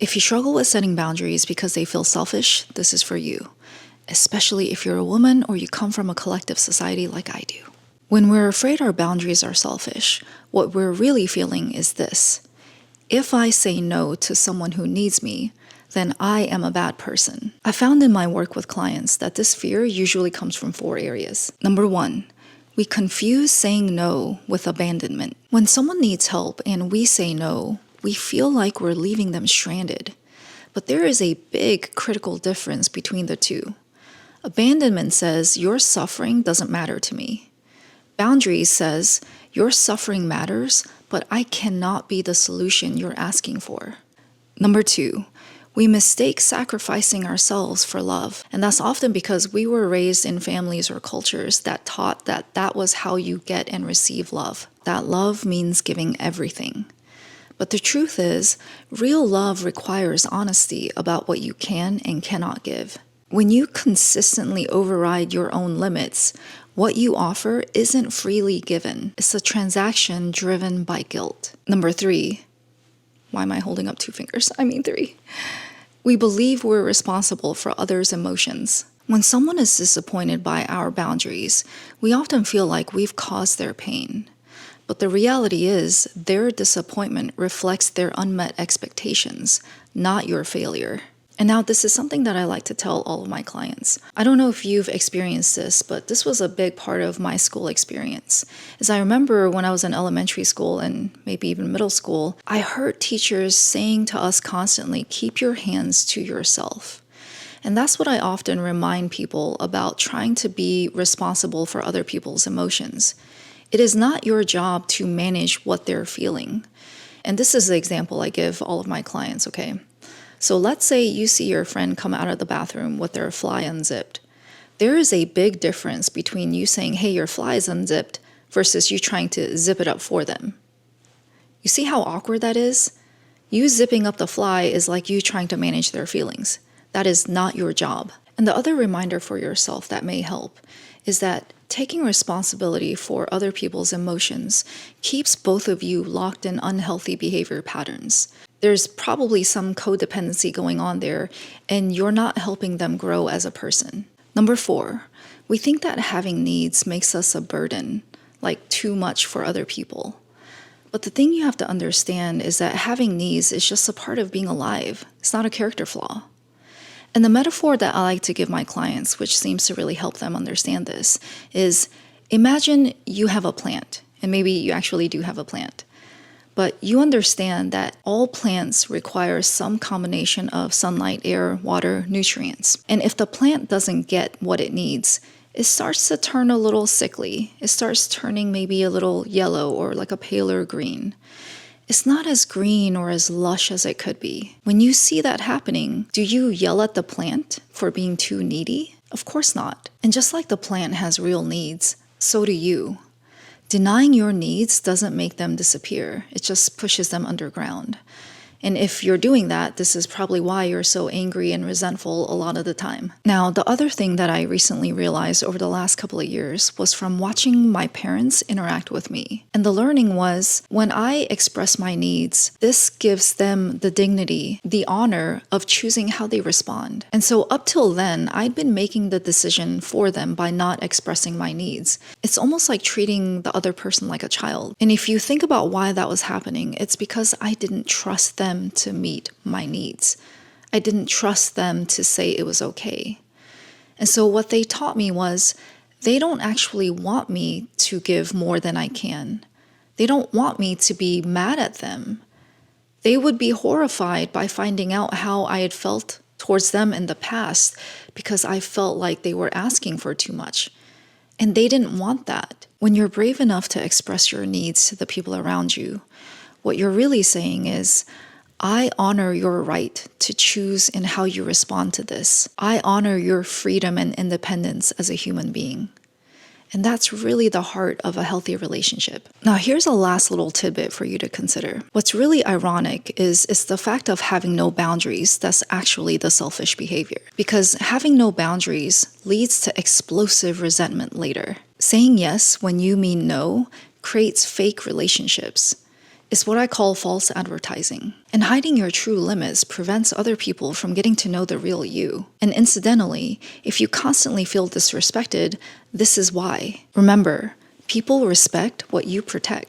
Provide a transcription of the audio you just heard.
If you struggle with setting boundaries because they feel selfish, this is for you, especially if you're a woman or you come from a collective society like I do. When we're afraid our boundaries are selfish, what we're really feeling is this: if I say no to someone who needs me, then I am a bad person. I found in my work with clients that this fear usually comes from 4 areas. Number 1, we confuse saying no with abandonment. When someone needs help and we say no, we feel like we're leaving them stranded. But there is a big critical difference between the two. Abandonment says your suffering doesn't matter to me. Boundaries says your suffering matters, but I cannot be the solution you're asking for. Number 2, we mistake sacrificing ourselves for love, and that's often because we were raised in families or cultures that taught that that was how you get and receive love. That love means giving everything. But the truth is, real love requires honesty about what you can and cannot give. When you consistently override your own limits, what you offer isn't freely given. It's a transaction driven by guilt. Number 3, why am I holding up 2 fingers? I mean 3. We believe we're responsible for others' emotions. When someone is disappointed by our boundaries, we often feel like we've caused their pain. But the reality is, their disappointment reflects their unmet expectations, not your failure. And now this is something that I like to tell all of my clients. I don't know if you've experienced this, but this was a big part of my school experience. As I remember when I was in elementary school and maybe even middle school, I heard teachers saying to us constantly, keep your hands to yourself. And that's what I often remind people about trying to be responsible for other people's emotions. It is not your job to manage what they're feeling. And this is the example I give all of my clients, okay? So let's say you see your friend come out of the bathroom with their fly unzipped. There is a big difference between you saying, hey, your fly is unzipped, versus you trying to zip it up for them. You see how awkward that is? You zipping up the fly is like you trying to manage their feelings. That is not your job. And the other reminder for yourself that may help is that taking responsibility for other people's emotions keeps both of you locked in unhealthy behavior patterns. There's probably some codependency going on there, and you're not helping them grow as a person. Number 4, we think that having needs makes us a burden, like too much for other people. But the thing you have to understand is that having needs is just a part of being alive. It's not a character flaw. And the metaphor that I like to give my clients, which seems to really help them understand this, is imagine you have a plant, and maybe you actually do have a plant. But you understand that all plants require some combination of sunlight, air, water, nutrients. And if the plant doesn't get what it needs, it starts to turn a little sickly. It starts turning maybe a little yellow or like a paler green. It's not as green or as lush as it could be. When you see that happening, do you yell at the plant for being too needy? Of course not. And just like the plant has real needs, so do you. Denying your needs doesn't make them disappear. It just pushes them underground. And if you're doing that, this is probably why you're so angry and resentful a lot of the time. Now, the other thing that I recently realized over the last couple of years was from watching my parents interact with me. And the learning was, when I express my needs, this gives them the dignity, the honor of choosing how they respond. And so up till then, I'd been making the decision for them by not expressing my needs. It's almost like treating the other person like a child. And if you think about why that was happening, it's because I didn't trust them to meet my needs. I didn't trust them to say it was okay. And so what they taught me was they don't actually want me to give more than I can. They don't want me to be mad at them. They would be horrified by finding out how I had felt towards them in the past because I felt like they were asking for too much. And they didn't want that. When you're brave enough to express your needs to the people around you, what you're really saying is, I honor your right to choose in how you respond to this. I honor your freedom and independence as a human being. And that's really the heart of a healthy relationship. Now, here's a last little tidbit for you to consider. What's really ironic is it's the fact of having no boundaries that's actually the selfish behavior. Because having no boundaries leads to explosive resentment later. Saying yes when you mean no creates fake relationships. is what I call false advertising. And hiding your true limits prevents other people from getting to know the real you. And incidentally, if you constantly feel disrespected, this is why. Remember, people respect what you protect.